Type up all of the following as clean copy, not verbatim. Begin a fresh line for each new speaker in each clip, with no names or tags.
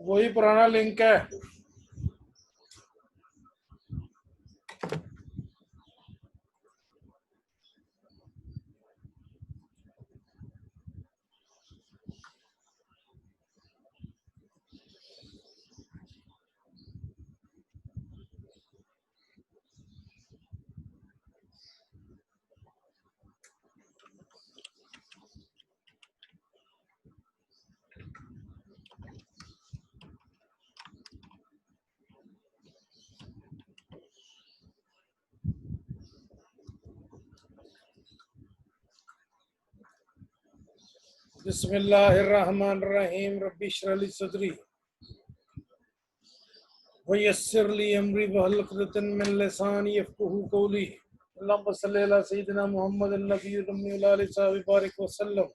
वही पुराना लिंक है। बिस्मिल्लाहिर्रहमानिर्रहीम। रब्बी इश्रह ली सदरी व यस्सिर ली अमरी वहल उक़दतन मिन लिसानी यफ़क़हू क़ौली। अल्लाहुम्मा सल्लि अला सय्यिदिना मुहम्मदिन नबिय्यिल उम्मी व आलिहि वसहबिहि बारिक वसल्लम।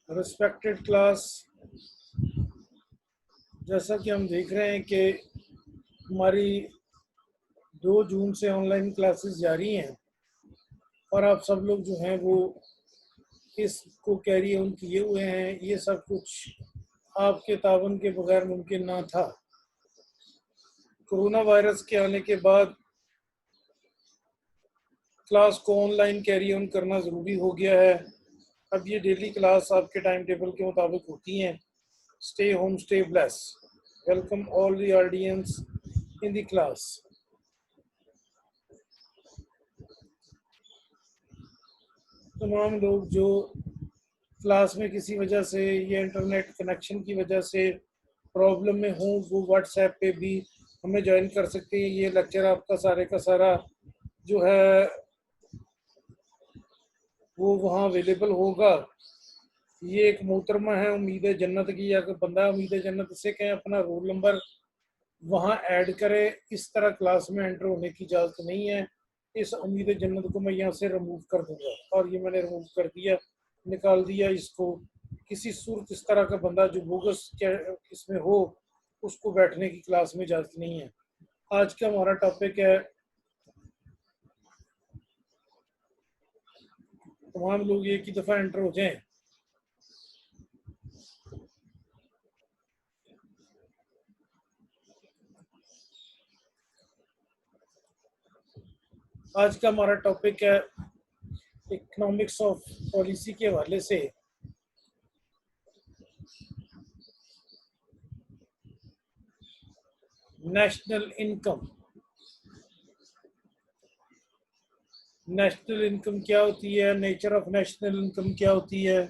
रिस्पेक्टेड क्लास, जैसा कि हम देख रहे हैं कि हमारी 2 जून से ऑनलाइन क्लासेस जारी हैं और आप सब लोग जो हैं वो इसको कैरी ऑन किए हुए हैं। ये सब कुछ आपके तावन के बगैर मुमकिन ना था। कोरोना वायरस के आने के बाद क्लास को ऑनलाइन कैरी ऑन करना ज़रूरी हो गया है। अब ये डेली क्लास आपके टाइम टेबल के मुताबिक होती हैं। Stay home, stay bless. Welcome all the audience in the class. तमाम लोग जो क्लास में किसी वजह से या इंटरनेट कनेक्शन की वजह से प्रॉब्लम में हों, वो व्हाट्सएप पे भी हमें ज्वाइन कर सकते हैं। ये लेक्चर आपका सारे का सारा जो है वो वहाँ अवेलेबल होगा। ये एक मोहतरमा है उम्मीद जन्नत की, या बंदा उम्मीद जन्नत से कहें, अपना रोल नंबर वहाँ ऐड करे। इस तरह क्लास में एंटर होने की इजाज़त नहीं है। इस उम्मीद जन्नत को मैं यहाँ से रिमूव कर दूंगा, और ये मैंने रिमूव कर दिया, निकाल दिया इसको। किसी सूरत इस तरह का बंदा जो बोगस इसमें हो, उसको बैठने की क्लास में इजाज़त नहीं है। आज का हमारा टॉपिक है, तमाम लोग एक ही दफ़ा एंटर हो जाएं। आज का हमारा टॉपिक है इकोनॉमिक्स ऑफ पॉलिसी के हवाले से नेशनल इनकम। नेशनल इनकम क्या होती है, नेचर ऑफ नेशनल इनकम क्या होती है,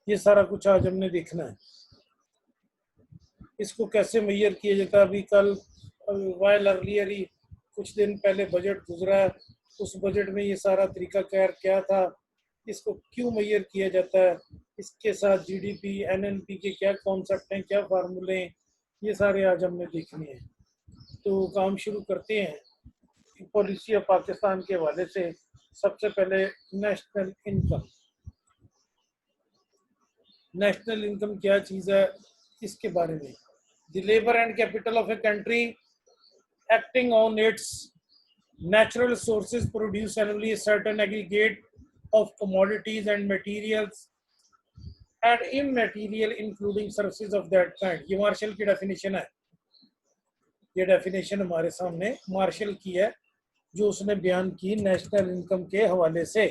ये सारा कुछ आज हमने देखना है। इसको कैसे मेजर किया जाता है। अभी कल वाइल अर्लियर ही कुछ दिन पहले बजट गुजरा है, उस बजट में ये सारा तरीका कार क्या था, इसको क्यों मेजर किया जाता है, इसके साथ जीडीपी एनएनपी के क्या कॉन्सेप्ट हैं, क्या फार्मूले हैं, ये सारे आज हमने देखने हैं। तो काम शुरू करते हैं पॉलिसी ऑफ पाकिस्तान के हवाले से। सबसे पहले नेशनल इनकम। नेशनल इनकम क्या चीज़ है, इसके बारे में। The labour and capital of a country acting on its natural sources produce annually a certain aggregate of commodities and materials and immaterial including services of that kind। ये martial की definition है। ये definition हमारे सामने martial की है, जो उसने बयान की नेशनल इनकम के हवाले से।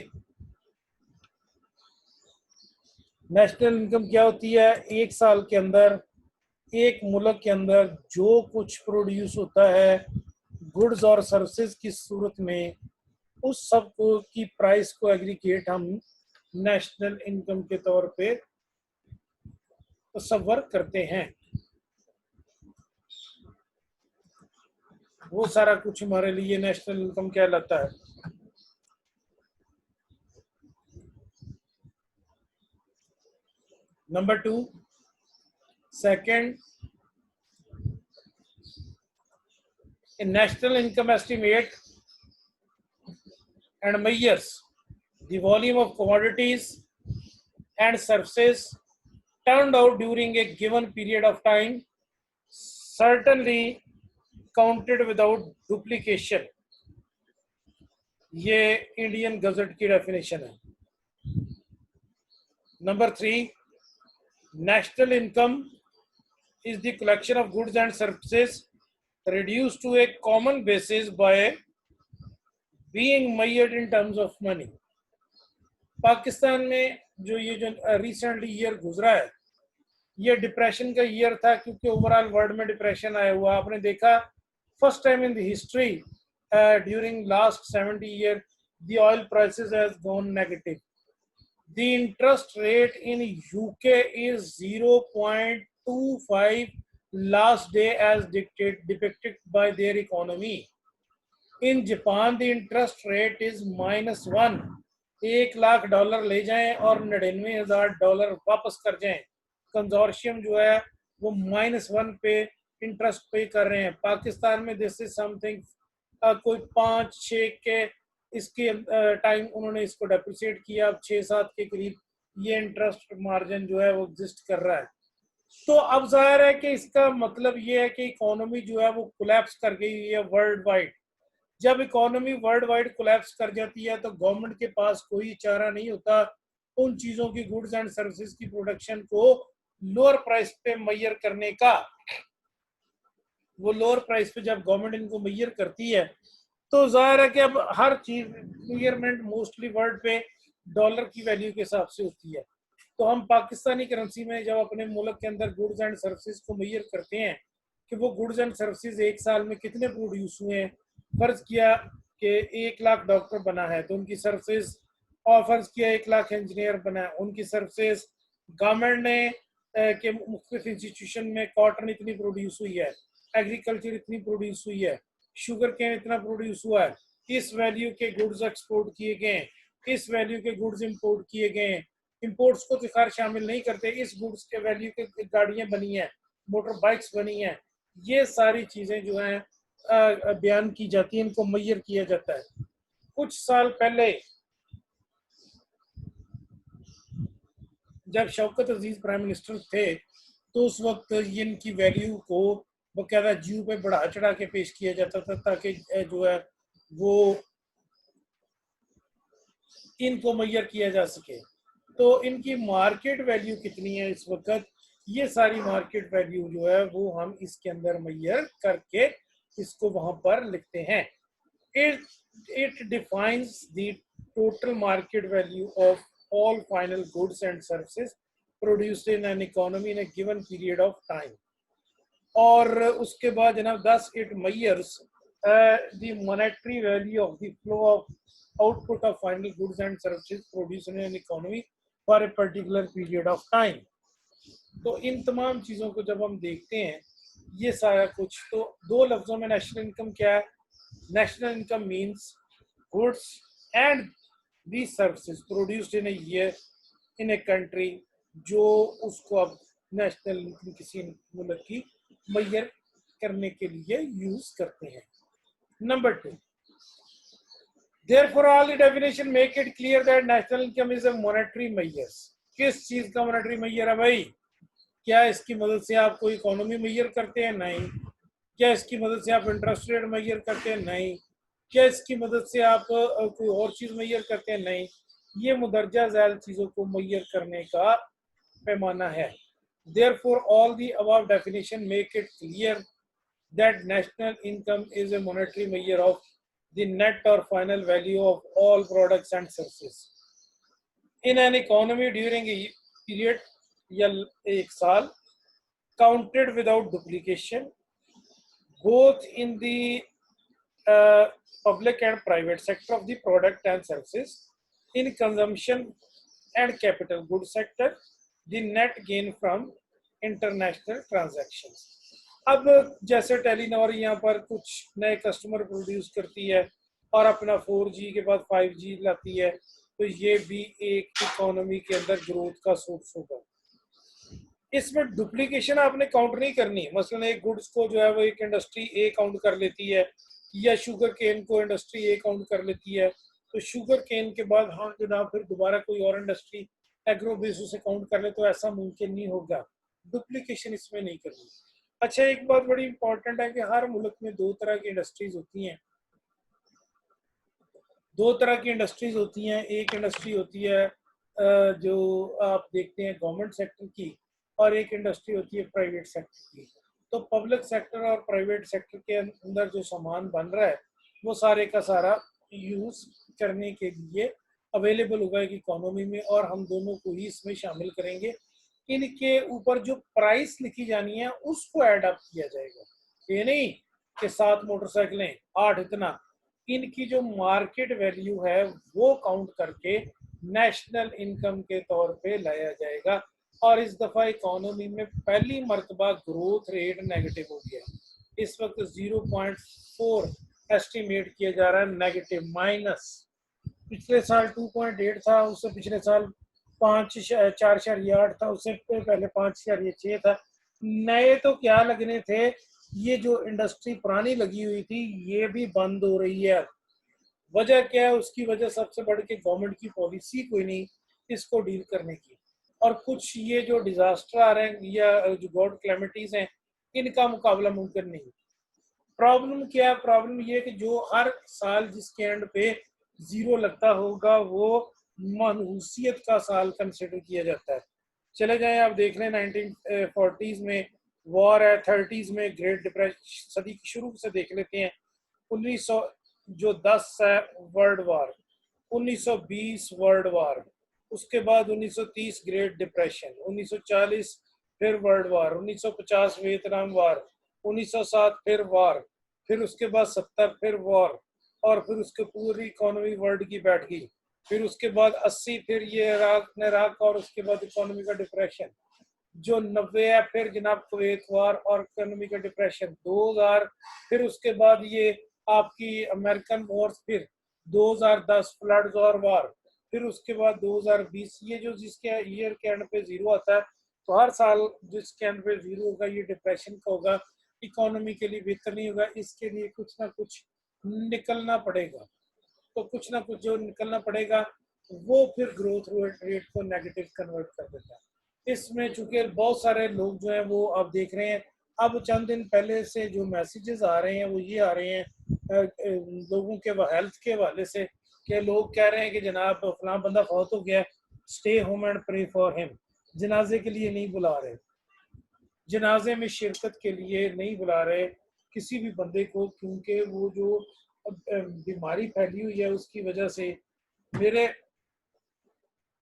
नेशनल इनकम क्या होती है, एक साल के अंदर एक मुल्क के अंदर जो कुछ प्रोड्यूस होता है गुड्स और सर्विसेज की सूरत में, उस सब को की प्राइस को एग्रीगेट हम नेशनल इनकम के तौर पे तस्वर करते हैं। वो सारा कुछ हमारे लिए नेशनल इनकम कहलाता है। Number 2, second, A national income estimate and measures the volume of commodities and services turned out during a given period of time, certainly counted without duplication. ये इंडियन गजट की डेफिनेशन है। Number 3, national income is the collection of goods and services reduced to a common basis by being measured in terms of money. Pakistan में जो recently year गुजरा है, ये depression का year था, क्योंकि ओवरऑल वर्ल्ड में डिप्रेशन आया हुआ। आपने देखा first time in the history during last 70 year the oil prices has gone negative. The interest rate in UK is 0.25 last day as depicted by their economy. In Japan the interest rate is -1। $1,00,000 ले जाएं और $99,000 वापस कर जाएं, कंजोर्शियम जो है वो -1 पे इंटरेस्ट पे कर रहे हैं। पाकिस्तान में दिस इज समथिंग कोई 5-6 के इसके टाइम उन्होंने इसको डेप्रिसिएट किया, अब 6-7 के करीब ये इंटरेस्ट मार्जिन जो है वो एग्जिस्ट कर रहा है। तो अब जाहिर है कि इसका मतलब ये है कि इकोनॉमी जो है वो कोलैप्स कर गई है वर्ल्ड वाइड। जब इकोनॉमी वर्ल्ड वाइड कोलैप्स कर जाती है तो गवर्नमेंट के पास कोई चारा नहीं होता उन चीज़ों की, गुड्स एंड सर्विसेज की प्रोडक्शन को लोअर प्राइस पे मेजर करने का। वो लोअर प्राइस पे जब गवर्नमेंट इनको मेजर करती है तो जाहिर है कि अब हर चीज़ मेजरमेंट मोस्टली वर्ल्ड पे डॉलर की वैल्यू के हिसाब से होती है। तो हम पाकिस्तानी करेंसी में जब अपने मुल्क के अंदर गुड्स एंड सर्विसेज को मेजर करते हैं कि वो गुड्स एंड सर्विसेज एक साल में कितने प्रोड्यूस हुए हैं, फर्ज किया कि 1 लाख डॉक्टर बना है तो उनकी सर्विसेज, और फर्ज किया 1 लाख इंजीनियर बना है उनकी सर्विसेज, गवर्नमेंट ने के मुख्तलिफ इंस्टीट्यूशन में कॉटन इतनी प्रोड्यूस हुई है, एग्रीकल्चर इतनी प्रोड्यूस हुई है, शुगर केन इतना प्रोड्यूस हुआ है, इस वैल्यू के गुड्स एक्सपोर्ट किए गए, इस वैल्यू के गुड्स इंपोर्ट किए गए। इंपोर्ट्स को तो खैर शामिल नहीं करते, इस गुड्स के वैल्यू के गाड़ियां बनी हैं, मोटर बाइक्स बनी हैं, ये सारी चीज़ें जो हैं बयान की जाती है, इनको मेजर किया जाता है। कुछ साल पहले जब शौकत अजीज प्राइम मिनिस्टर थे तो उस वक्त इनकी वैल्यू को बकायदा जीव पे बढ़ा चढ़ा के पेश किया जाता था ताकि जो है वो इनको मेजर किया जा सके। तो इनकी मार्केट वैल्यू कितनी है इस वक्त, ये सारी मार्केट वैल्यू जो है वो हम इसके अंदर मेजर करके इसको वहां पर लिखते हैं। It defines the total market value of all final goods and services produced in an economy in a given period of time. और उसके बाद जनाब 10 it measures the monetary value of the flow of output of final goods and services produced in an economy for a particular period of time. तो इन तमाम चीज़ों को जब हम देखते हैं ये सारा कुछ, तो दो लफ्ज़ों में नेशनल इनकम क्या है? National income means goods and the services produced in a year in a country, जो उसको अब नेशनल इनकम किसी मुल्क की मेजर करने के लिए यूज करते हैं। Number 2, therefore all the definition make it clear that national income is a monetary measure। किस चीज का मॉनेटरी मेजर है भाई? क्या इसकी मदद से आप कोई इकोनॉमी मेजर करते हैं? नहीं। क्या इसकी मदद से आप इंटरेस्ट रेट मेजर करते हैं? नहीं। क्या इसकी मदद से आप कोई और चीज मेजर करते हैं? नहीं। ये मुदर्जा झैल चीजों को मेजर करने का पैमाना है। Therefore all the above definition make it clear that national income is a monetary measure of the net or final value of all products and services in an economy during a period या एक साल, counted without duplication both in the public and private sector of the product and services, in consumption and capital goods sector, the net gain from international transactions। अब जैसे Telenor यहाँ पर कुछ नए customer produce करती है और अपना 4G के बाद 5G लाती है, तो ये भी एक इकोनॉमी के अंदर ग्रोथ का सोर्स होगा। इसमें डुप्लीकेशन आपने काउंट नहीं करनी। मसलन एक गुड्स को जो है वो एक इंडस्ट्री ए काउंट कर लेती है, या शुगर केन को इंडस्ट्री ए काउंट कर लेती है, तो शुगर केन के बाद हाँ जनाब फिर दोबारा कोई और इंडस्ट्री एग्रो बेस उसे काउंट कर ले, तो ऐसा मुमकिन नहीं होगा। डुप्लीकेशन इसमें नहीं करनी। अच्छा, एक बात बड़ी इंपॉर्टेंट है कि हर मुल्क में दो तरह की इंडस्ट्रीज होती हैं। दो तरह की इंडस्ट्रीज होती हैं। एक इंडस्ट्री होती है जो आप देखते हैं गवर्नमेंट सेक्टर की, और एक इंडस्ट्री होती है प्राइवेट सेक्टर की। तो पब्लिक सेक्टर और प्राइवेट सेक्टर के अंदर जो सामान बन रहा है वो सारे का सारा यूज करने के लिए अवेलेबल होगा एक इकोनॉमी में, और हम दोनों को ही इसमें शामिल करेंगे। इनके ऊपर जो प्राइस लिखी जानी है उसको ऐड अप किया जाएगा। ये नहीं कि 7 मोटरसाइकिलें 8 इतना, इनकी जो मार्केट वैल्यू है वो काउंट करके नेशनल इनकम के तौर पे लाया जाएगा। और इस दफा इकोनॉमी में पहली मर्तबा ग्रोथ रेट नेगेटिव हो गया। इस वक्त 0.4 एस्टिमेट किया जा रहा है, नेगेटिव माइनस। पिछले साल 2.8 था, उससे पिछले साल 4.8 था, उससे पहले 5.6 था। नए तो क्या लगने थे, ये जो इंडस्ट्री पुरानी लगी हुई थी ये भी बंद हो रही है। वजह क्या है? उसकी वजह सबसे बढ़ के गवर्नमेंट की पॉलिसी कोई नहीं इसको डील करने की, और कुछ ये जो डिजास्टर आ रहे हैं या जो गॉड क्लेमिटीज हैं इनका मुकाबला मुमकिन नहीं। प्रॉब्लम क्या है? प्रॉब्लम ये कि जो हर साल जिसके एंड पे जीरो लगता होगा वो मनहूसियत का साल कंसिडर किया जाता है। चले जाएं आप देख लें 1940s में वॉर है, 30s में ग्रेट डिप्रेशन, सदी की शुरू से देख लेते हैं। 1900 जो 10 है वर्ल्ड वार, 1920 वर्ल्ड वार, उसके बाद 1930 ग्रेट डिप्रेशन, 1940 फिर वर्ल्ड वार, 1950 वियतनाम वार, 1907 फिर वार, फिर उसके बाद 70 फिर वॉर, और फिर उसके पूरी इकोनॉमी वर्ल्ड की बैठ गई। फिर उसके बाद 80 फिर ये इराक और उसके बाद इकोनॉमी का डिप्रेशन। जो 90 है फिर जनाब कुवैत वार और इकोनॉमी का डिप्रेशन। 2000 फिर उसके बाद ये आपकी अमेरिकन वॉर, फिर 2010 फ्लड्स और वार, फिर उसके बाद 2020 ये जो जिसके ईयर के एंड पे जीरो आता है, तो हर साल जिसके एंड पे जीरो होगा ये डिप्रेशन का होगा, इकोनॉमी के लिए बेहतर नहीं होगा। इसके लिए कुछ ना कुछ निकलना पड़ेगा। तो कुछ ना कुछ जो निकलना पड़ेगा वो फिर ग्रोथ रेट को नेगेटिव कन्वर्ट कर देता है। इसमें चूंकि बहुत सारे लोग जो हैं वो अब देख रहे हैं, अब चंद दिन पहले से जो मैसेजेस आ रहे हैं वो ये आ रहे हैं लोगों के हेल्थ के हवाले से, कि लोग कह रहे हैं कि जनाब फलां बंदा फौत हो गया, stay home and pray for him. जनाजे के लिए नहीं बुला रहे, जनाजे में शिरकत के लिए नहीं बुला रहे किसी भी बंदे को, क्योंकि वो जो बीमारी फैली हुई है उसकी वजह से मेरे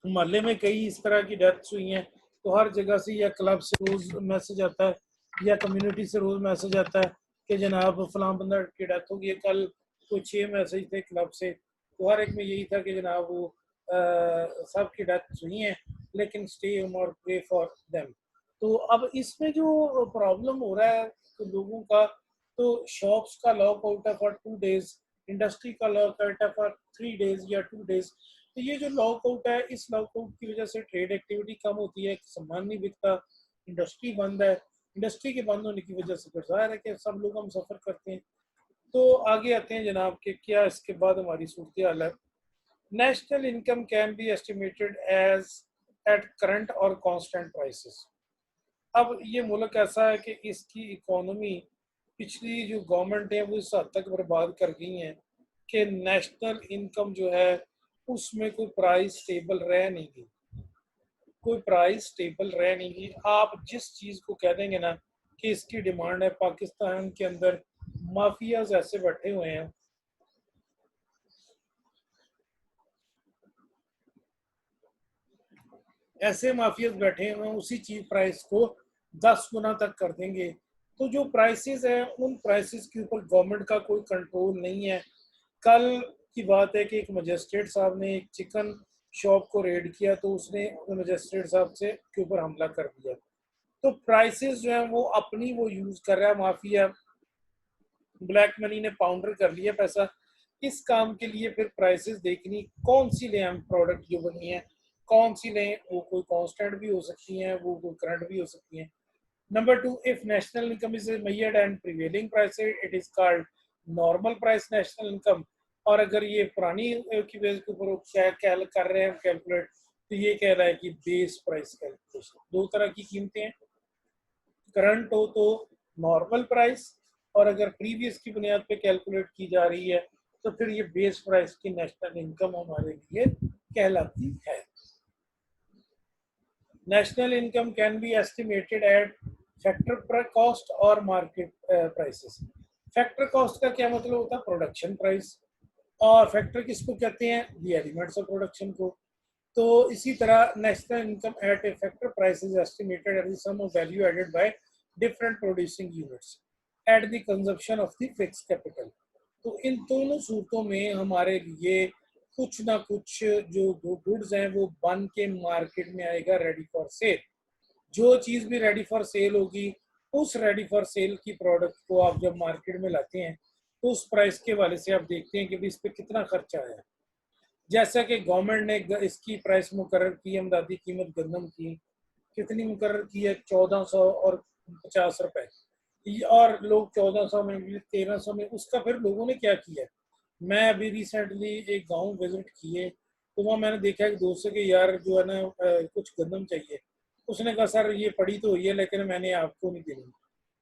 मोहल्ले में कई इस तरह की डेथ्स हुई हैं। तो हर जगह से या क्लब से रोज मैसेज आता है या कम्युनिटी से रोज मैसेज आता है कि जनाब फलां बंदा की डेथ होगी। कल कोई 6 मैसेज थे क्लब से, तो हर एक में यही था कि जनाब वो सब की डेथ हुई हैं, लेकिन स्टे होम और प्रे फॉर देम। तो अब इसमें जो प्रॉब्लम हो रहा है तो लोगों का, तो शॉप्स का लॉक आउट है फॉर 2 days, इंडस्ट्री का लॉक आउट है फॉर 3 days या 2 days। तो ये जो लॉकआउट है, इस लॉकआउट की वजह से ट्रेड एक्टिविटी कम होती है, सामान नहीं बिकता, इंडस्ट्री बंद है। इंडस्ट्री के बंद होने की वजह से फिर जाहिर है कि सब लोग हम सफ़र करते हैं। तो आगे आते हैं जनाब कि क्या इसके बाद हमारी सूरत हाल है। National income can be estimated as at current और कांस्टेंट प्राइसेस। अब ये मुल्क ऐसा है कि इसकी इकोनॉमी पिछली जो गवर्नमेंट है वो इस हद तक बर्बाद कर गई हैं कि नेशनल इनकम जो है उसमें कोई प्राइस स्टेबल रह नहीं गई, कोई प्राइस स्टेबल रह नहीं गई। आप जिस चीज़ को कह देंगे ना कि इसकी डिमांड है, पाकिस्तान के अंदर माफियाज ऐसे बैठे हुए हैं, ऐसे माफियाज बैठे हुए हैं उसी चीज प्राइस को 10 गुना तक कर देंगे। तो जो प्राइसेस है उन प्राइसेस के ऊपर गवर्नमेंट का कोई कंट्रोल नहीं है। कल की बात है कि एक मजिस्ट्रेट साहब ने एक चिकन शॉप को रेड किया, तो उसने मजिस्ट्रेट साहब से के ऊपर हमला कर दिया। तो प्राइसेस जो है वो अपनी वो यूज कर रहा है माफिया, ब्लैक मनी ने पाउंडर कर लिया पैसा। इस काम के लिए फिर प्राइसेस देखनी कौन सी ले हम प्रोडक्ट जो बनी है कौन सी लें, वो कोई कांस्टेंट भी हो सकती हैं, वो कोई करंट भी हो सकती हैं। Number 2, if national income is measured and prevailing price it is called normal price national income. और अगर ये पुरानी की बेस के ऊपर क्या कर रहे हैं कैलकुलेट, तो ये कह रहा है कि बेस प्राइस कैलकुलेशन। दो तरह की कीमतें हैं, करंट हो तो नॉर्मल प्राइस, और अगर प्रीवियस की बुनियाद पे कैलकुलेट की जा रही है तो फिर ये बेस प्राइस की नेशनल इनकम हमारे लिए कहलाती है। National income can be estimated at factor पर कॉस्ट और मार्केट प्राइसेस। फैक्टर कॉस्ट का क्या मतलब होता है? Production price. और फैक्टर किसको कहते हैं? दी एलिमेंट्स ऑफ प्रोडक्शन को। तो इसी तरह national income at a factor price is estimated at the sum of value added by different producing units at the consumption of the fix capital. तो इन दोनों सूरतों में हमारे लिए कुछ ना कुछ जो गुड्स हैं वो बन के मार्केट में आएगा रेडी फॉर सेल। जो चीज़ भी रेडी फॉर सेल होगी, उस रेडी फॉर सेल की प्रोडक्ट को आप जब मार्केट में लाते हैं तो उस प्राइस के वाले से आप देखते हैं कि इस पर कितना खर्चा आया। जैसा कि गवर्नमेंट ने इसकी प्राइस मुकर्रर की, अमदादी कीमत गंदम की कितनी मुकर्रर की है? 1450 रुपए। और लोग 1400 में, 1300 में, उसका फिर लोगों ने क्या किया? मैं अभी रिसेंटली एक गांव विजिट किए तो वहाँ मैंने देखा कि दोस्तों के यार जो है ना कुछ गंदम चाहिए। उसने कहा सर ये पड़ी तो हुई है लेकिन मैंने आपको नहीं देनी।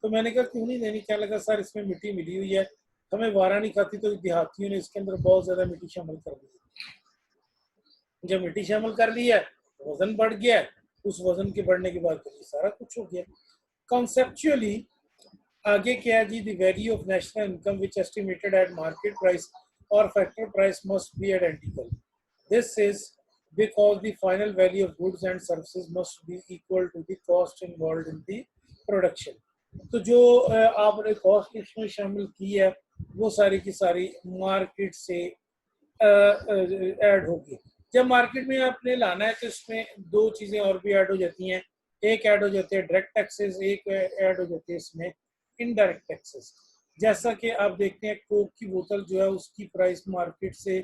तो मैंने कहा क्यों नहीं देनी? क्या लगा सर इसमें मिट्टी मिली हुई है, हमें वारा नहीं खाती। तो देहातियों ने इसके अंदर बहुत ज़्यादा मिट्टी शामिल कर दी। जब मिट्टी शामिल कर ली है, वजन बढ़ गया, उस वजन के बढ़ने के बाद फिर सारा कुछ हो गया। कॉन्सेप्चुअली आगे क्या है जी? The value of national income which estimated at market price और factor price must be identical. This is because the final value of goods and services must be equal to the cost involved in the production। तो जो आपने cost इसमें शामिल की है वो सारी की सारी मार्केट से ऐड होगी। जब मार्केट में आपने लाना है तो इसमें दो चीज़ें और भी ऐड हो जाती हैं। एक ऐड हो जाती है डायरेक्ट टैक्सेस, एक ऐड हो जाती है इसमें इनडायरेक्ट टैक्सेस। जैसा कि आप देखते हैं कोक की बोतल जो है उसकी प्राइस मार्केट से,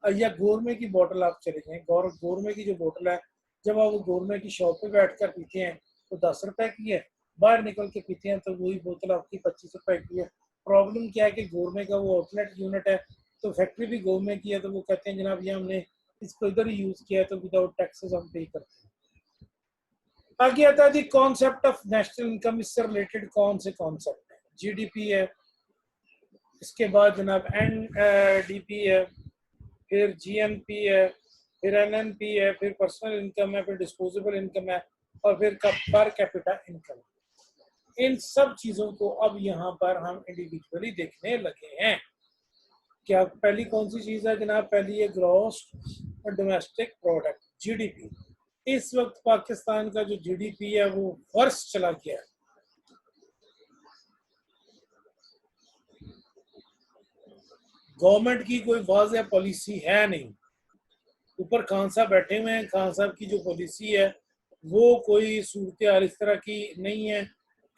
या गोरमे की बोतल आप चले जाएं, गोरमे की जो बोतल है जब आप गोरमे की शॉप पे बैठ कर पीते हैं तो 10 रुपए की है, बाहर निकल के पीते हैं तो वही बोतल आपकी 25 रुपए की है। प्रॉब्लम क्या है कि गोरमे का वो आउटलेट यूनिट है, तो फैक्ट्री भी गोरमे की है, तो वो कहते हैं जनाब ये हमने इसको इधर ही यूज किया है तो विदाउट टैक्सेस हम पे करते हैं। आगे आता है जी कॉन्सेप्ट ऑफ नेशनल इनकम। इससे रिलेटेड कौन से कॉन्सेप्ट है? जीडीपी है, इसके बाद जनाब एनडीपी है, फिर जीएनपी है, फिर एनएनपी है, फिर पर्सनल इनकम है, फिर डिस्पोजेबल इनकम है, और फिर पर कैपिटा इनकम। इन सब चीजों को अब यहाँ पर हम इंडिविजुअली देखने लगे हैं। क्या पहली कौन सी चीज है जनाब? पहली है ग्रॉस डोमेस्टिक प्रोडक्ट, जीडीपी। इस वक्त पाकिस्तान का जो जीडीपी है वो वर्स्ट चला गया है। गवर्नमेंट की कोई वाज़ेह पॉलिसी है नहीं। ऊपर खान साहब बैठे हुए हैं, खान साहब की जो पॉलिसी है वो कोई सूरत हाल इस तरह की नहीं है।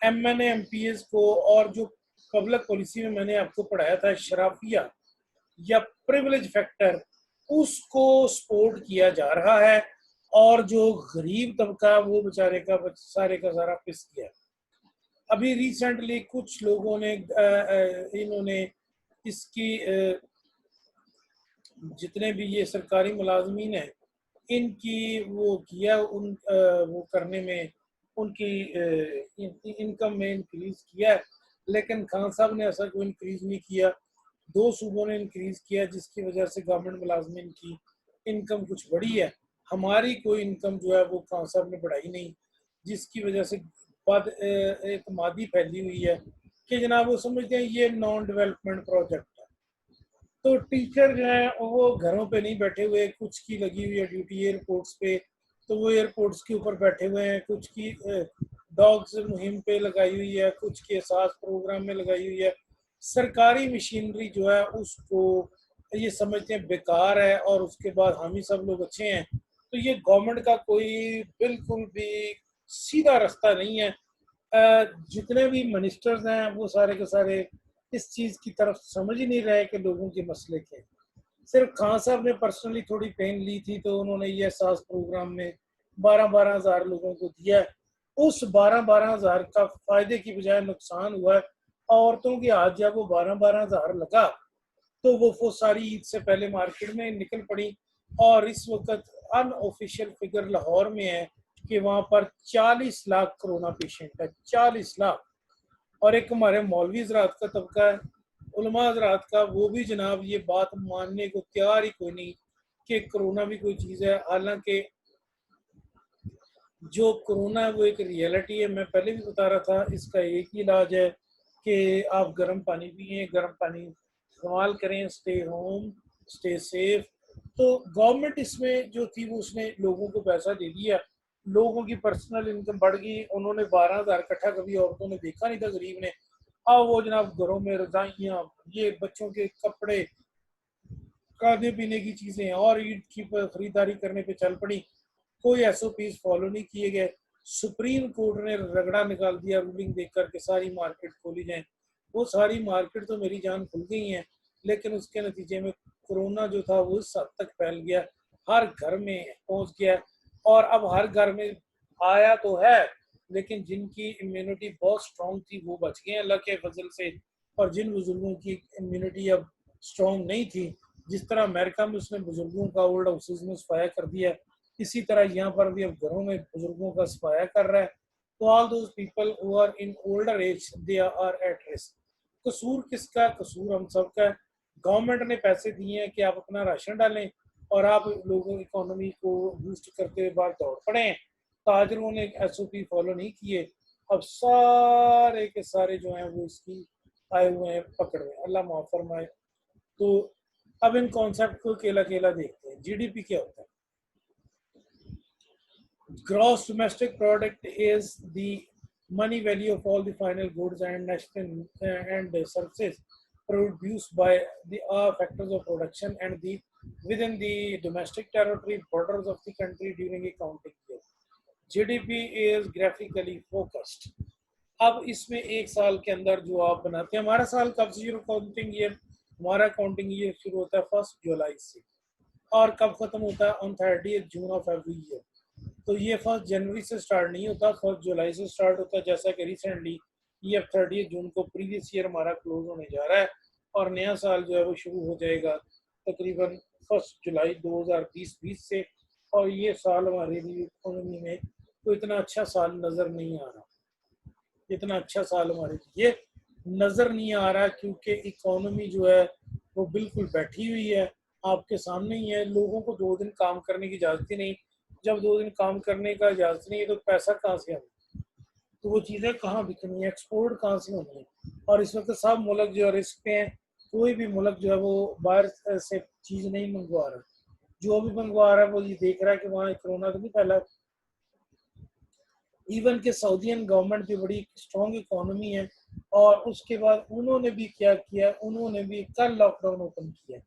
एमएनए एमपीएस को और जो पब्लिक पॉलिसी में मैंने आपको पढ़ाया था शराफिया या प्रिविलेज फैक्टर, उसको सपोर्ट किया जा रहा है, और जो गरीब तबका वो बेचारे का सारे का सारा पिस गया। अभी रिसेंटली कुछ लोगों ने इन्होंने इसकी जितने भी ये सरकारी मुलाजमीन हैं इनकी वो किया, वो करने में उनकी इनकम में इंक्रीज किया, लेकिन खान साहब ने ऐसा कोई इंक्रीज नहीं किया। दो सूबों ने इंक्रीज किया जिसकी वजह से गवर्नमेंट मुलाजमीन की इनकम कुछ बढ़ी है। हमारी कोई इनकम जो है वो खान साहब ने बढ़ाई नहीं, जिसकी वजह से बाद एक मादी फैली हुई है कि जनाब वो समझते हैं ये नॉन डेवलपमेंट प्रोजेक्ट है। तो टीचर जो है वो घरों पे नहीं बैठे हुए, कुछ की लगी हुई है ड्यूटी एयरपोर्ट्स पे, तो वो एयरपोर्ट्स के ऊपर बैठे हुए हैं, कुछ की डॉग्स मुहिम पे लगाई हुई है, कुछ के साथ प्रोग्राम में लगाई हुई है। सरकारी मशीनरी जो है उसको ये समझते हैं बेकार है, और उसके बाद हम ही सब लोग अच्छे हैं। तो ये गवर्नमेंट का कोई बिल्कुल भी सीधा रास्ता नहीं है। जितने भी मिनिस्टर्स हैं वो सारे के सारे इस चीज़ की तरफ समझ ही नहीं रहे कि लोगों के मसले के। सिर्फ खान साहब ने पर्सनली थोड़ी पेन ली थी तो उन्होंने ये एहसास प्रोग्राम में 12-12 हज़ार लोगों को दिया है। उस 12-12 हज़ार का फायदे की बजाय नुकसान हुआ है। औरतों के हाथ जब वो 12-12 हज़ार लगा तो वो सारी ईद से पहले मार्केट में निकल पड़ी। और इस वक्त अनऑफिशियल फिगर लाहौर में है कि वहां पर 40 लाख कोरोना पेशेंट है, 40 लाख। और एक हमारे मौलवी हजरात का तबका है, उलमा हजरात का, वो भी जनाब ये बात मानने को तैयार ही कोई नहीं कि कोरोना भी कोई चीज़ है। हालांकि जो कोरोना है वो एक रियलिटी है। मैं पहले भी बता रहा था, इसका एक ही इलाज है कि आप गर्म पानी पिए, गर्म पानी इस्तेमाल करें, स्टे होम, स्टे सेफ। तो गवर्नमेंट इसमें जो थी वो उसने लोगों को पैसा दे दिया, लोगों की पर्सनल इनकम बढ़ गई। उन्होंने 12 हज़ार इकट्ठा कभी औरतों ने देखा नहीं था गरीब ने। अब वो जनाब घरों में रजाइयाँ, ये बच्चों के कपड़े, खाने पीने की चीज़ें और ईद की खरीदारी करने पे चल पड़ी। कोई एसओपीज फॉलो नहीं किए गए। सुप्रीम कोर्ट ने रगड़ा निकाल दिया रूलिंग देख कर के सारी मार्केट खोली जाए। वो सारी मार्केट तो मेरी जान खुल गई है, लेकिन उसके नतीजे में कोरोना जो था वो इस हद तक फैल गया, हर घर में पहुंच गया। और अब हर घर में आया तो है, लेकिन जिनकी इम्यूनिटी बहुत स्ट्रांग थी वो बच गए अल्लाह के फजल से। और जिन बुजुर्गों की इम्यूनिटी अब स्ट्रांग नहीं थी, जिस तरह अमेरिका में उसने बुजुर्गों का ओल्ड हाउसेज में सफाया कर दिया, इसी तरह यहाँ पर भी अब घरों में बुजुर्गों का सफाया कर रहा है। तो all those people who are in older age they are at risk. कसूर किसका? कसूर हम सबका है। गवर्नमेंट ने पैसे दिए हैं कि आप अपना राशन डालें और आप लोगों की इकोनॉमी को बूस्ट करते हुए बाहर दौड़ पड़े हैं। ताजरों ने एसओपी फॉलो नहीं किए, अब सारे के सारे जो हैं वो इसकी आए हुए हैं पकड़ में, अल्लाह माफ फरमाए। तो अब इन कॉन्सेप्ट को अकेला अकेला देखते हैं। जीडीपी क्या होता है? Gross domestic product is the money value of all the final goods and national and services produced by the factors of production and the within the domestic territory borders of the country during a counting year. GDP is graphically focused. अब इसमें एक साल के अंदर जो आप बनाते हैं, हमारा साल कब से शुरू काउंटिंग ईयर? हमारा काउंटिंग ईयर शुरू होता है 1 जुलाई से और कब खत्म होता है? On 30 June of every year. तो ये 1 जनवरी से स्टार्ट नहीं होता, 1 जुलाई से स्टार्ट होता है। जैसा कि रिसेंटली ये 30 जून को प्रीवियस ईयर हमारा क्लोज होने जा रहा है और नया साल जो है वो शुरू हो जाएगा तकरीबन 1 जुलाई 2020 से। और ये साल हमारे लिए इकोनॉमी में तो इतना अच्छा साल नज़र नहीं आ रहा, इतना अच्छा साल हमारे लिए नज़र नहीं आ रहा, क्योंकि इकोनॉमी जो है वो बिल्कुल बैठी हुई है, आपके सामने ही है। लोगों को 2 दिन काम करने की इजाज़त ही नहीं। जब 2 दिन काम करने का इजाज़त नहीं है तो पैसा कहाँ से आना? तो वो चीज़ें कहाँ बिकनी है? एक्सपोर्ट कहाँ से होनी है? और इस वक्त सब मुल्क जो है रिस्क पे हैं। कोई भी मुल्क जो है वो बाहर से चीज़ नहीं मंगवा रहा। जो भी मंगवा रहा है वो ये देख रहा है कि वहाँ कोरोना तो नहीं फैला। इवन के सऊदीयन गवर्नमेंट भी बड़ी स्ट्रॉन्ग इकोनॉमी है और उसके बाद उन्होंने भी क्या किया, उन्होंने भी कल लॉकडाउन ओपन किया।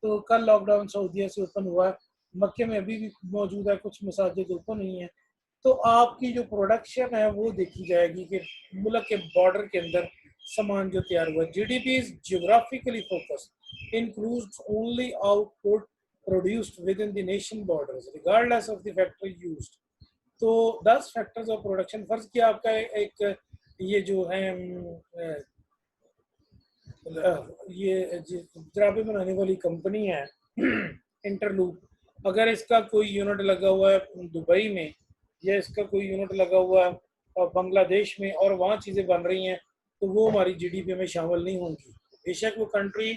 तो कल लॉकडाउन सऊदीया से ओपन हुआ, मक्के में अभी भी मौजूद है, कुछ मसाजिद ओपन नहीं है। तो आपकी जो प्रोडक्शन है वो देखी जाएगी कि मुल्क के बॉर्डर के अंदर सामान जो तैयार हुआ। GDP is geographically focused, includes only output produced with in the nation borders regardless of the factory used. तो 10 फैक्टर्स ऑफ प्रोडक्शन, फर्ज किया आपका एक ये जो है ये जराबे बनाने वाली कंपनी है इंटरलूप, अगर इसका कोई यूनिट लगा हुआ है दुबई में या इसका कोई यूनिट लगा हुआ है बांग्लादेश में और वहाँ चीज़ें बन रही हैं, तो वो हमारी जीडीपी में शामिल नहीं होंगी। बेशक वो कंट्री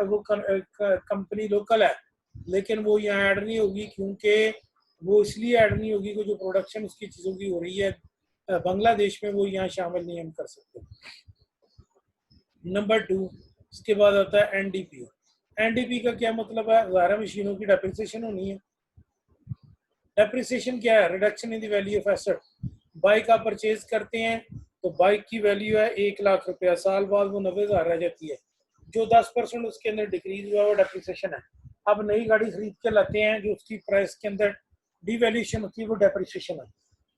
वो कंपनी लोकल है, लेकिन वो यहाँ ऐड नहीं होगी, क्योंकि वो इसलिए ऐड नहीं होगी कि जो प्रोडक्शन उसकी चीज़ों की हो रही है बांग्लादेश में, वो यहाँ शामिल नहीं हम कर सकते। नंबर 2, इसके बाद आता है एनडीपी। एनडीपी का क्या मतलब है? ज़ाहिर मशीनों की डेप्रिसिएशन होनी है। डेप्रिसिएशन क्या है? Reduction in the value of asset. Bike आप परचेज करते हैं तो बाइक की वैल्यू है 1 लाख रुपया, साल बाद वो 90,000 रह जाती है। जो 10% उसके अंदर डिक्रीज हुआ वो डेप्रिसिएशन है। अब नई गाड़ी खरीद के लाते हैं, जो उसकी प्राइस के अंदर डिवैल्यूएशन होती है वो डेप्रिसिएशन है।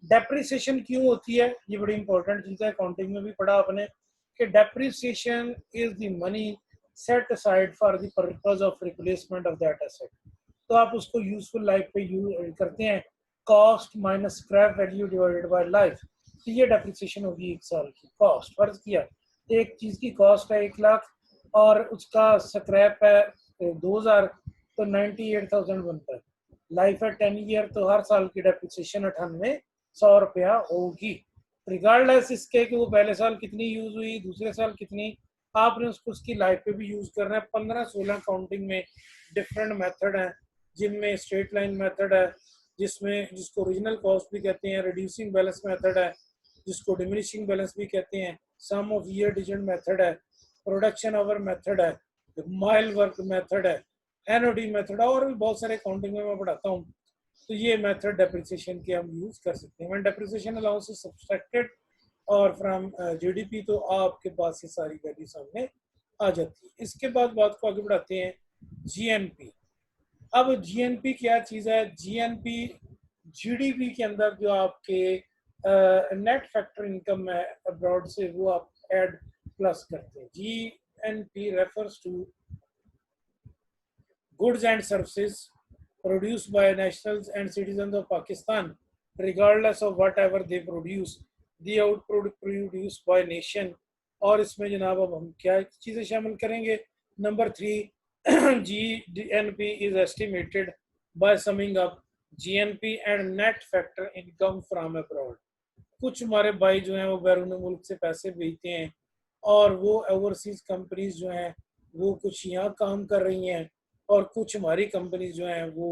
डेप्रिसिएशन क्यों होती है? ये बड़ी इंपॉर्टेंट चीज़ है, अकाउंटिंग में भी पढ़ा आपने कि depreciation is the money set aside for the purpose of replacement of that asset. तो आप उसको यूजफुल लाइफ पे यूज करते हैं, cost minus scrap value divided by life. तो ये डेप्रिसिएशन होगी 1 साल की कॉस्ट। फर्ज किया एक चीज की कॉस्ट है 1 लाख और उसका स्क्रैप है 2000, तो 98,000 बनता है। लाइफ है 10 ईयर, तो हर साल की डेप्रिसिएशन 98,100 रुपया होगी, रिगार्डलेस इसके कि वो पहले साल कितनी यूज हुई, दूसरे साल कितनी। आपने उसको उसकी लाइफ पे भी यूज करना है। 15-16 काउंटिंग में डिफरेंट मेथड हैं, जिनमें स्ट्रेट लाइन मेथड है, जिसको ओरिजिनल कॉस्ट भी कहते हैं, रिड्यूसिंग बैलेंस मेथड है जिसको डिमिनिशिंग बैलेंस भी कहते हैं, सम ऑफ ईयर डिजिट मेथड है, प्रोडक्शन आवर मेथड है, माइल वर्क मेथड है, एनओडी मेथड, और भी बहुत सारे काउंटिंग में मैं पढ़ाता हूँ। तो ये मेथड डेप्रिसिएशन के हम यूज कर सकते हैं। When depreciation allowance is subtracted और फ्रॉम जीडीपी, तो आपके पास ये सारी वैल्यू सामने आ जाती है। इसके बाद बात को आगे बढ़ाते हैं जीएनपी। अब जीएनपी क्या चीज है? जीएनपी जीडीपी के अंदर जो आपके नेट फैक्टर इनकम है अब्रॉड से, वो आप ऐड प्लस करते हैं। GNP refers to goods and services produced by nationals and citizens of Pakistan, regardless of whatever they produce, the output produced by nation। और इसमें जनाब अब हम क्या चीज़ें शामिल करेंगे? Number 3, GNP is estimated by summing up GNP and net factor income from abroad। कुछ हमारे भाई जो हैं वो बैरून मुल्क से पैसे भेजते हैं और वो ओवरसीज कंपनीज जो हैं वो कुछ यहाँ काम कर रही हैं और कुछ हमारी कंपनी जो है वो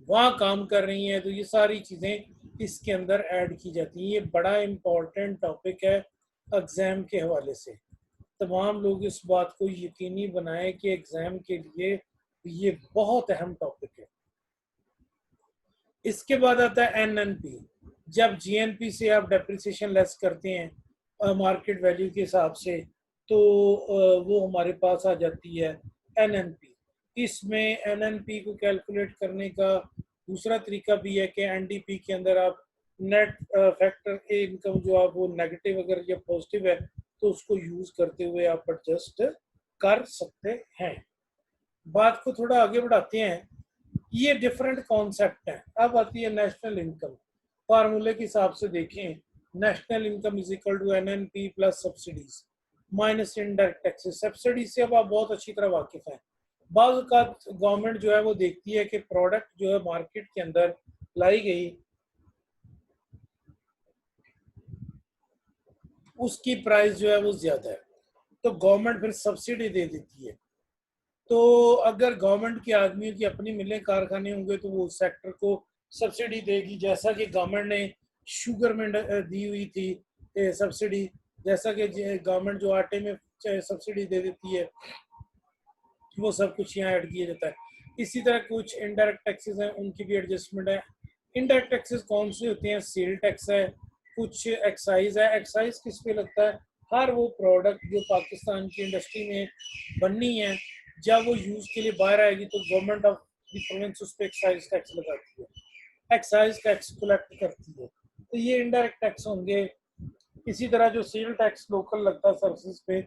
वहाँ काम कर रही हैं। तो ये सारी चीज़ें इसके अंदर ऐड की जाती हैं। ये बड़ा इम्पोर्टेंट टॉपिक है एग्ज़ाम के हवाले से। तमाम लोग इस बात को यकीनी बनाएं कि एग्ज़ाम के लिए ये बहुत अहम टॉपिक है। इसके बाद आता है एनएनपी। जब जीएनपी से आप डेप्रिसिएशन लेस करते हैं मार्केट वैल्यू के हिसाब से, तो वो हमारे पास आ जाती है एनएनपी। इसमें एनएनपी को कैलकुलेट करने का दूसरा तरीका भी है कि एनडीपी के अंदर आप नेट फैक्टर इनकम जो आप वो नेगेटिव अगर या पॉजिटिव है तो उसको यूज करते हुए आप एडजस्ट कर सकते हैं। बात को थोड़ा आगे बढ़ाते हैं। ये डिफरेंट कॉन्सेप्ट है। अब आती है नेशनल इनकम। फार्मूले के हिसाब से देखें, national income is equal to NNP plus subsidies minus indirect taxes. Subsidy से अब आप बहुत अच्छी तरह वाकिफ हैं। बाज़ का गवर्नमेंट जो है वो देखती है कि प्रोडक्ट जो है मार्केट के अंदर लाई गई उसकी प्राइस जो है वो ज्यादा है, तो गवर्नमेंट फिर सब्सिडी दे देती है। तो अगर गवर्नमेंट के आदमियों की अपनी मिलें कारखाने होंगे तो वो उस सेक्टर को सब्सिडी देगी, जैसा कि गवर्नमेंट ने शुगर में दी हुई थी सब्सिडी, जैसा कि गवर्नमेंट जो आटे में सब्सिडी दे देती है वो सब कुछ यहाँ ऐड किया जाता है। इसी तरह कुछ इनडायरेक्ट टैक्सेस हैं, उनकी भी एडजस्टमेंट है। इनडायरेक्ट टैक्सेस कौन से होते हैं? सेल टैक्स है, कुछ एक्साइज है। एक्साइज किस पे लगता है? हर वो प्रोडक्ट जो पाकिस्तान की इंडस्ट्री में बननी है, जब वो यूज के लिए बाहर आएगी तो गवर्नमेंट ऑफ द प्रोविंस उस पर एक्साइज टैक्स लगाती है, एक्साइज टैक्स कलेक्ट करती है। तो ये इनडायरेक्ट टैक्स होंगे। इसी तरह जो सेल टैक्स लोकल लगता है सर्विसेज पे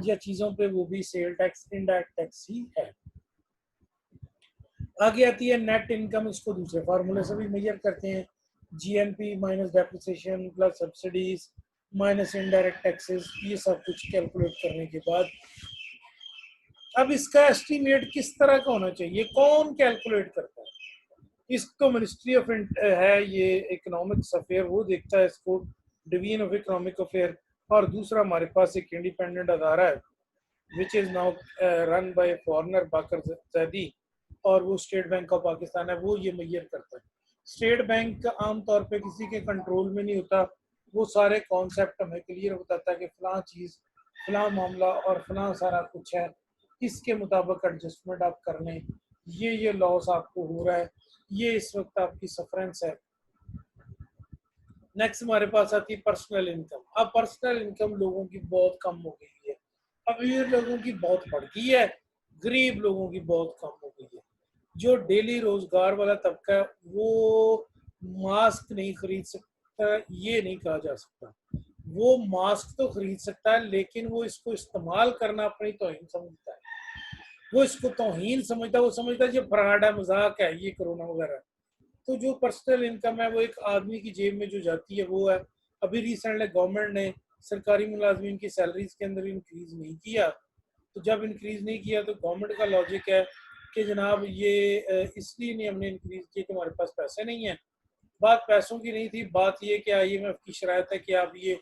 या चीज़ों पे, वो भी सेल टैक्स इनडायरेक्ट टैक्स ही है। आगे आती है नेट इनकम। इसको दूसरे फार्मूले से भी मेजर करते हैं, GNP minus depreciation plus subsidies minus indirect taxes. ये सब कुछ कैलकुलेट करने के बाद अब इसका एस्टीमेट किस तरह का होना चाहिए, कौन कैलकुलेट करता है? इसको मिनिस्ट्री ऑफ है, ये इकोनॉमिक्स अफेयर वो देखता है इसको, डिवीजन ऑफ इकोनॉमिक अफेयर। और दूसरा हमारे पास एक इंडिपेंडेंट अदारा है which is now run by foreigner Baqar Zaidi, और वो स्टेट बैंक ऑफ पाकिस्तान है, वो ये मेजर करता है। स्टेट बैंक आमतौर पे किसी के कंट्रोल में नहीं होता, वो सारे कॉन्सेप्ट हमें क्लियर बताता है कि फलां चीज़ फलां मामला और फलां सारा कुछ है, इसके मुताबिक एडजस्टमेंट आप कर लें, ये लॉस आपको हो रहा है, ये इस वक्त आपकी सफरेंस है। नेक्स्ट हमारे पास आती है पर्सनल इनकम। अब पर्सनल इनकम लोगों की बहुत कम हो गई है, अमीर लोगों की बहुत बढ़ गई है, गरीब लोगों की बहुत कम हो गई है। जो डेली रोजगार वाला तबका है वो मास्क नहीं खरीद सकता, ये नहीं कहा जा सकता। वो मास्क तो खरीद सकता है, लेकिन वो इसको इस्तेमाल करना अपनी तौहीन समझता है, वो इसको तौहीन समझता है, वो समझता है ये फ्रॉड है, मजाक है ये कोरोना वगैरह। तो जो पर्सनल इनकम है वो एक आदमी की जेब में जो जाती है वो है। अभी रिसेंटली गवर्नमेंट ने सरकारी मुलाजमीन की सैलरीज के अंदर इंक्रीज नहीं किया। तो जब इंक्रीज नहीं किया तो गवर्नमेंट का लॉजिक है कि जनाब ये इसलिए नहीं हमने इंक्रीज किया कि हमारे पास पैसे नहीं है। बात पैसों की नहीं थी, बात ये कि IMF की शरायत है कि आप ये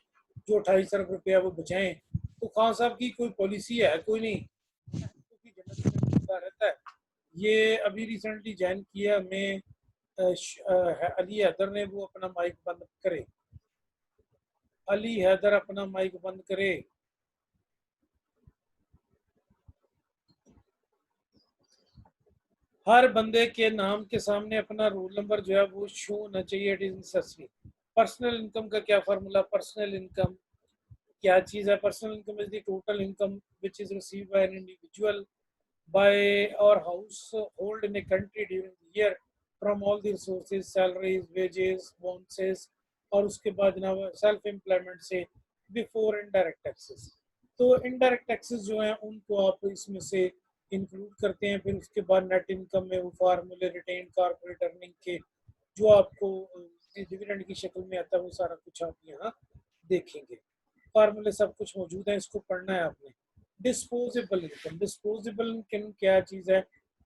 जो 28 अरब रुपया वो बचाएं। तो खान साहब की कोई पॉलिसी है? कोई नहीं, क्योंकि जन्नत में मिलता रहता है। ये अभी रिसेंटली ज्वाइन किया हमें अली हैदर ने, वो अपना माइक बंद करे, अली हैदर अपना माइक बंद करे। हर बंदे के नाम के सामने अपना रोल नंबर जो है वो शो होना चाहिए, it is necessary. Personal income का क्या फार्मूला? पर्सनल इनकम क्या चीज है? Personal income is the total income which is received by an individual by or household in a country during the year from all the resources, salaries, wages, bonuses, और उसके बाद जनाब self employment से before indirect taxes. तो indirect taxes जो हैं उनको आप इसमें से इंक्लूड करते हैं। फिर उसके बाद नेट इनकम में वो फार्मूले रिटेन कॉर्पोरेट अर्निंग के जो आपको डिविडेंड की शक्ल में आता है वो सारा कुछ आप यहाँ देखेंगे। फार्मूले सब कुछ मौजूद है, इसको पढ़ना है आपने। डिस्पोजेबल इनकम, डिस्पोजेबल इनकम क्या चीज़ है?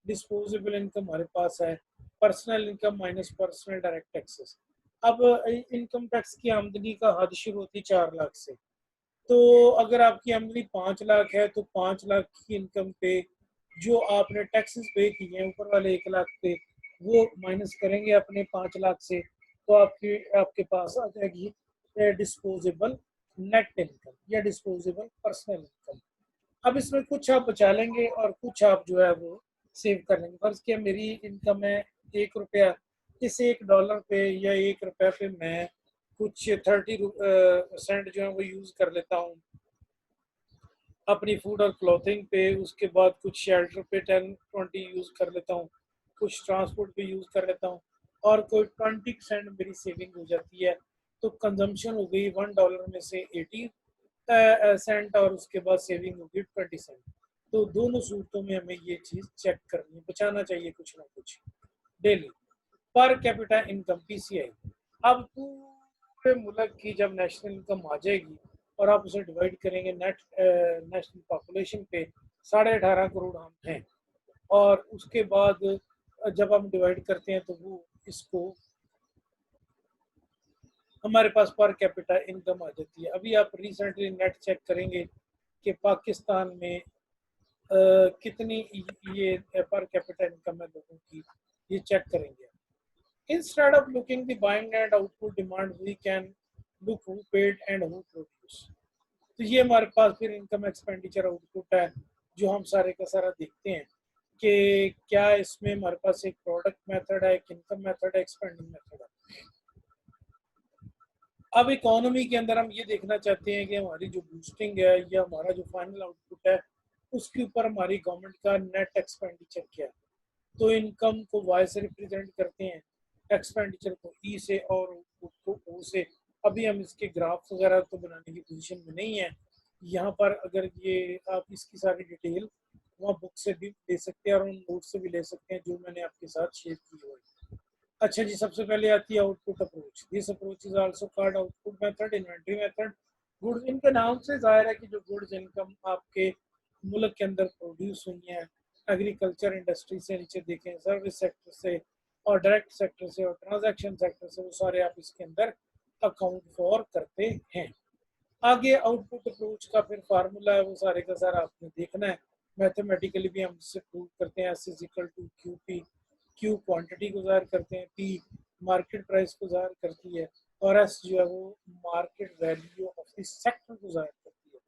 डिस्पोजेबल इनकम हमारे पास है personal income minus personal direct taxes. अब इनकम टैक्स की आमदनी का हद शुरू होती है 4 लाख से। तो अगर आपकी आमदनी 5 लाख है तो 5 लाख की इनकम पे जो आपने टैक्सेस पे किए हैं ऊपर वाले 1 लाख पे, वो माइनस करेंगे अपने 5 लाख से, तो आपके पास आ जाएगी डिस्पोजेबल नेट इनकम या डिस्पोजेबल पर्सनल इनकम। अब इसमें कुछ आप बचा लेंगे और कुछ आप जो है वो सेव कर लेंगे। फर्ज किया मेरी इनकम है 1 रुपया, इस $1 पे या 1 रुपये पे मैं कुछ 30 सेंट जो है वो यूज़ कर लेता हूँ अपनी फूड और क्लॉथिंग पे। उसके बाद कुछ शेल्टर पे 10-20 यूज़ कर लेता हूँ, कुछ ट्रांसपोर्ट पे यूज़ कर लेता हूँ, और कोई 20 सेंट मेरी सेविंग हो जाती है। तो कंजम्पशन हो गई $1 में से 80 सेंट, और उसके बाद सेविंग होगी 20 सेंट। तो दोनों सूरतों में हमें ये चीज़ चेक करनी है, बचाना चाहिए कुछ ना कुछ daily. Per capita income PCI। अब पूरे मुल्क की जब नेशनल इनकम आ जाएगी और आप उसे डिवाइड करेंगे नेशनल पॉपुलेशन पे, 18.5 करोड़ हम हैं, और उसके बाद जब हम डिवाइड करते हैं तो वो इसको हमारे पास पर कैपिटा इनकम आ जाती है। अभी आप रिसेंटली नेट चेक करेंगे कि पाकिस्तान में कितनी ये पर कैपिटा इनकम है लोगों की, ये चेक करेंगे। Instead of looking the buying and output demand, we can look who paid and who produced. तो ये हमारे पास फिर इनकम एक्सपेंडिचर आउटपुट है जो हम सारे का सारा देखते हैं कि क्या इसमें हमारे पास एक प्रोडक्ट मेथड है, एक इनकम मेथड है, एक्सपेंडिंग मेथड है। अब इकोनॉमी के अंदर हम ये देखना चाहते हैं कि हमारी जो बूस्टिंग है या हमारा जो फाइनल आउटपुट है उसके ऊपर हमारी गवर्नमेंट का नेट एक्सपेंडिचर क्या है। तो इनकम को वाई से रिप्रेजेंट करते हैं, एक्सपेंडिचर को ई से, और को ओ से। अभी हम इसके ग्राफ वगैरह तो बनाने की पोजीशन में नहीं है यहाँ पर। अगर ये आप इसकी सारी डिटेल वहाँ बुक से भी ले सकते हैं और उन नोट से भी ले सकते हैं जो मैंने आपके साथ शेयर की हुई है। अच्छा जी, सबसे पहले आती है output approach. This approach is also called output method, inventory method. Goods, इनके नाम से जाहिर है कि जो गुड्स इनकम आपके मुल्क के अंदर प्रोड्यूस हुई हैं, एग्रीकल्चर इंडस्ट्री से नीचे देखें, सर्विस सेक्टर से और डायरेक्ट सेक्टर से और ट्रांजैक्शन सेक्टर से, वो सारे आप इसके अंदर अकाउंट फॉर करते हैं। आगे आउटपुट अप्रोच का फिर फार्मूला है, वो सारे का सारा आपने देखना है। मैथमेटिकली भी हम इससे प्रूव करते हैं, S is equal to Q P. Q quantity को ज़ाहिर करते हैं, पी मार्केट प्राइस को ज़ाहिर करती है, और एस जो है वो market value of the sector को ज़ाहिर करती है।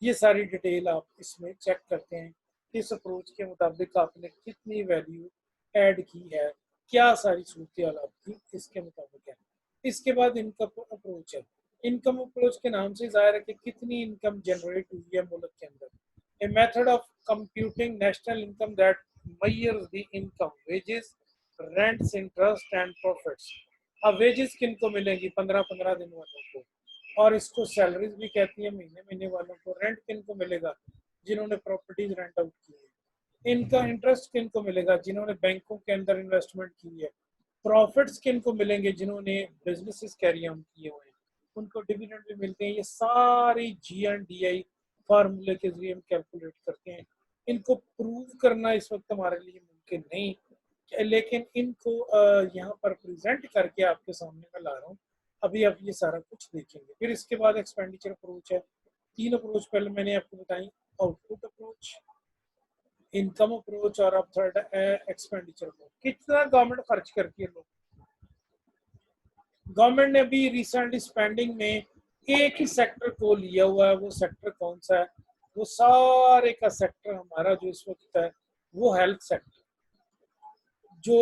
ये सारी डिटेल आप इसमें चेक करते हैं, इस अप्रोच के मुताबिक आपने कितनी वैल्यू ऐड की है, क्या सारी सूरत आपकी इसके मुताबिक है। इसके बाद इनकम अप्रोच है। इनकम अप्रोच के नाम से जाहिर है कि कितनी इनकम जनरेट हुई है मुल्क के अंदर। A method of computing national income that measures the income, wages, rents, interest and profits। अब वेजेस किन को मिलेंगी? 15-15 दिन वालों को, और इसको सैलरीज भी कहती है महीने महीने वालों को। रेंट किन को मिलेगा? जिन्होंने प्रॉपर्टीज रेंट आउट की है। इनका इंटरेस्ट किन को मिलेगा? जिन्होंने बैंकों के अंदर इन्वेस्टमेंट की है। प्रॉफिट्स किन को मिलेंगे? जिन्होंने बिजनेसेस कैरी ऑन किए हुए हैं, उनको डिविडेंड भी मिलते हैं। ये सारी GNDI फार्मूले के जरिए हम कैलकुलेट करते हैं। इनको प्रूव करना इस वक्त हमारे लिए मुमकिन नहीं, लेकिन इनको यहाँ पर प्रेजेंट करके आपके सामने मैं ला रहा हूँ। अभी आप ये सारा कुछ देखेंगे। फिर इसके बाद एक्सपेंडिचर अप्रोच है। 3 अप्रोच पहले मैंने आपको बताई, आउटपुट अप्रोच, इनकम अप्रोच और अब थर्ड एक्सपेंडिचर अप्रोच। कितना गवर्नमेंट खर्च करती है लोग? गवर्नमेंट ने अभी रिसेंटली स्पेंडिंग में एक ही सेक्टर को लिया हुआ है। वो सेक्टर कौन सा है? वो सारे का सेक्टर हमारा जो इस वक्त है वो हेल्थ सेक्टर। जो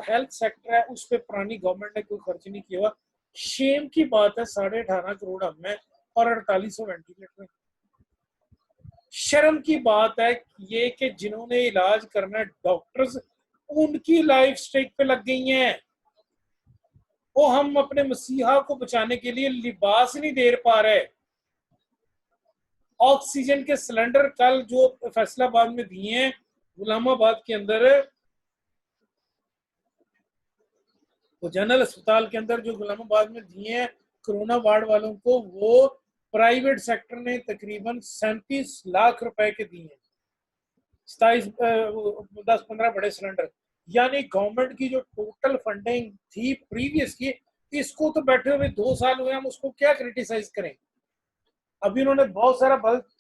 हेल्थ सेक्टर है उस पर पुरानी गवर्नमेंट ने कोई खर्च नहीं किया हुआ। शेम की बात है, 18.5 करोड़ हमें और 4800 वेंटिलेटर। शर्म की बात है ये कि जिन्होंने इलाज करना है डॉक्टर्स, उनकी लाइफ स्टेक पे लग गई हैं। वो हम अपने मसीहा को बचाने के लिए लिबास नहीं दे पा रहे। ऑक्सीजन के सिलेंडर कल जो फैसलाबाद में दिए हैं, गुलामाबाद के अंदर, वो जनरल अस्पताल के अंदर जो गुलामाबाद में दिए हैं कोरोना वार्ड वालों को, वो प्राइवेट सेक्टर ने तकरीबन 37 लाख रुपए के दिए हैं। 10-15 बड़े सिलेंडर। यानी गवर्नमेंट की जो टोटल फंडिंग थी प्रीवियस की, इसको तो बैठे हुए 2 साल हुए, हम उसको क्या क्रिटिसाइज करें। अभी उन्होंने बहुत सारा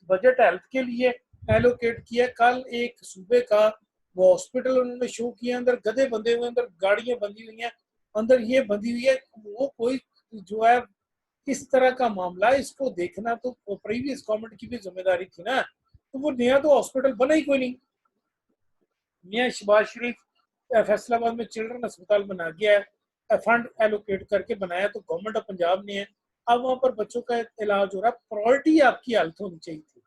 बजट हेल्थ के लिए एलोकेट किया। कल एक सूबे का वो हॉस्पिटल उन्होंने शो किया, अंदर गधे बंधे हुए, अंदर गाड़ियां बंधी हुई हैं, अंदर ये बंधी हुई है। वो कोई जो है इस तरह का मामला है, इसको देखना तो प्रीवियस गवर्नमेंट की भी जिम्मेदारी थी ना। तो वो नया तो हॉस्पिटल बना ही कोई नहीं। मियाँ शहबाज शरीफ फैसलाबाद में चिल्ड्रन अस्पताल बना गया है, फंड एलोकेट करके बनाया तो गवर्नमेंट ऑफ पंजाब ने है। अब वहां पर बच्चों का इलाज हो रहा है। प्रायोरिटी आपकी हेल्थ होनी चाहिए थी,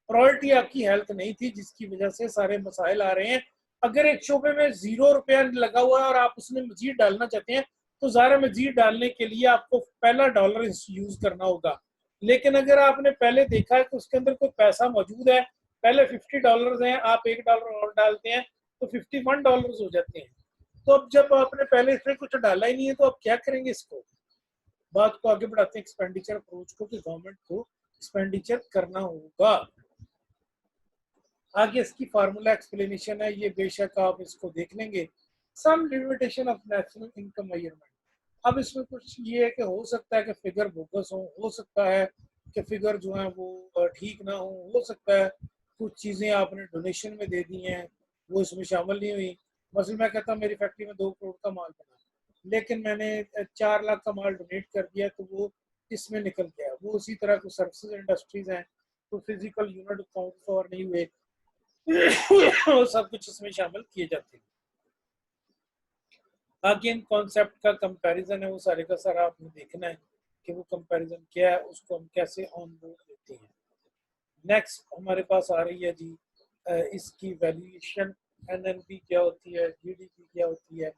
प्रायोरिटी आपकी हेल्थ नहीं थी, जिसकी वजह से सारे मसाइल आ रहे हैं। अगर एक शोबे में 0 रुपया लगा हुआ है और आप उसमें मजीद डालना चाहते हैं, तो ज़ारा मजीद डालने के लिए आपको पहला डॉलर यूज करना होगा। लेकिन अगर आपने पहले देखा है कि उसके अंदर कोई पैसा मौजूद है, पहले $50 हैं, आप $1 और डालते हैं तो $51 हो जाते हैं। तो अब जब आपने पहले इसमें कुछ डाला ही नहीं है, तो आप क्या करेंगे? इसको बात को आगे बढ़ाते हैं एक्सपेंडिचर अप्रोच को, कि गवर्नमेंट को एक्सपेंडिचर करना होगा। आगे इसकी फार्मूला एक्सप्लेनेशन है, ये बेशक आप इसको देख लेंगे। Some limitation of national income measurement. अब इसमें कुछ ये है कि हो सकता है कि फिगर बोगस हो सकता है कि फिगर जो है वो ठीक ना हो सकता है कुछ चीज़ें आपने डोनेशन में दे दी हैं वो इसमें शामिल नहीं हुई। मसलन मैं कहता हूँ मेरी फैक्ट्री में 2 करोड़ का माल बना, लेकिन मैंने 4 लाख का माल डोनेट कर दिया, तो वो इसमें निकल गया। वो उसी तरह कुछ सर्विसेज इंडस्ट्रीज हैं, तो फिजिकल यूनिट काउंट और नहीं हुए, सब कुछ इसमें शामिल किए जाते हैं। बाकी इन कॉन्सेप्ट का कंपैरिजन है, वो सारे का सारा आपने देखना है कि वो कंपैरिजन क्या है, उसको हम कैसे ऑन बोर्ड लेते हैं। नेक्स्ट हमारे पास आ रही है जी इसकी वैल्यूएशन, NNP क्या होती है, GDP क्या होती है,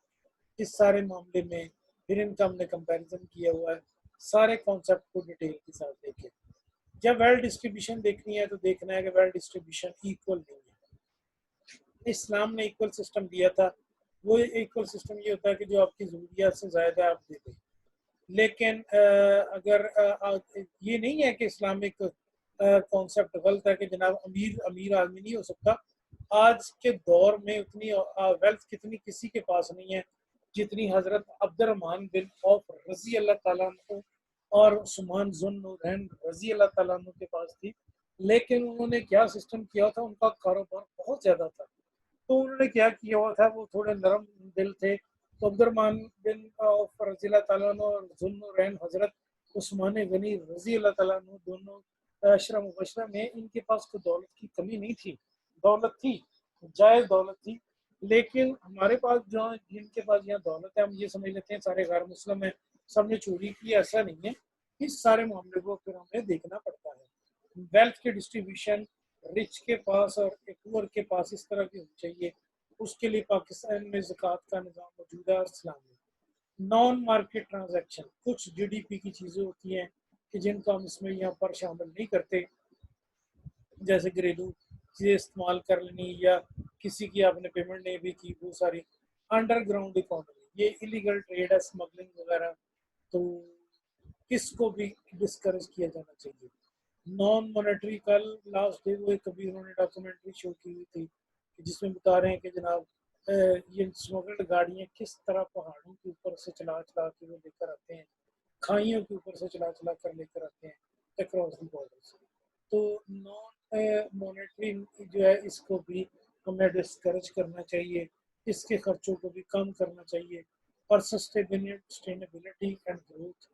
इस सारे मामले में फिर इनका हमने कंपैरिजन किया हुआ है। सारे कॉन्सेप्ट को डिटेल के साथ देखें। जब वेल्थ डिस्ट्रीब्यूशन देखनी है तो देखना है कि वेल्थ डिस्ट्रीब्यूशन इक्वल नहीं है। इस्लाम ने इक्वल सिस्टम दिया था। वो इक्वल सिस्टम ये होता है कि जो आपकी ज़रूरियात से ज़्यादा आप दे दें। लेकिन अगर ये नहीं है कि इस्लामिक कॉन्सेप्ट गलत है कि जनाब अमीर अमीर आदमी नहीं हो सकता। आज के दौर में उतनी वेल्थ कितनी किसी के पास नहीं है जितनी हजरत अब्दुर्रहमान बिन औफ रजी अल्लाह ताला अन्हु और उस्मान ज़ुन्नूरैन रजी अल्लाह ताला अन्हु के पास थी। लेकिन उन्होंने क्या सिस्टम किया था, उनका कारोबार बहुत ज़्यादा था, तो उन्होंने क्या किया हुआ था, वो थोड़े नरम दिल थे। तो अब्दुर्रहमान बिन औफ रजी अल्लाह ताला अन्हु और ज़ुन्नूरैन हजरत उस्मान गनी रजी अल्लाह ताला अन्हु दोनों अशरा मुबशरा में, इनके पास कोई दौलत की कमी नहीं थी। दौलत थी, जायज़ दौलत थी। लेकिन हमारे पास जो जिनके पास यहाँ दौलत है, हम ये समझ लेते हैं सारे गैर मुस्लिम है, सबने चोरी की, ऐसा नहीं है। इस सारे मामले को फिर हमें देखना पड़ता है। वेल्थ की डिस्ट्रीब्यूशन रिच के पास और पुअर के पास इस तरह की होनी चाहिए। उसके लिए पाकिस्तान में ज़कात का निज़ाम मौजूद है और इस्लाम में। नॉन मार्केट ट्रांजैक्शन, कुछ जीडीपी की चीज़ें होती हैं कि जिनको हम इसमें यहाँ पर शामिल नहीं करते, जैसे घरेलू चीज़ें इस्तेमाल कर लेनी या किसी की आपने पेमेंट नहीं भी की, वो सारी अंडरग्राउंड इकोनॉमी, ये इलीगल ट्रेड है, स्मगलिंग वगैरह, तो इसको भी डिस्करेज किया जाना चाहिए। नॉन मॉनेटरी, कल लास्ट डे वो एक कभी उन्होंने डॉक्यूमेंट्री शो की हुई थी जिसमें बता रहे हैं कि जनाब ये स्मगल्ड गाड़ियाँ किस तरह पहाड़ों के ऊपर से चला चला के वो लेकर आते हैं, खाइयों के ऊपर से चला चला कर लेकर आते हैं अक्रॉस द बॉर्डर्स। तो नॉन मॉनेटरी जो है इसको भी हमें डिस्करेज करना चाहिए, इसके खर्चों को भी कम करना चाहिए और सस्टेनेबिलिटी एंड ग्रोथ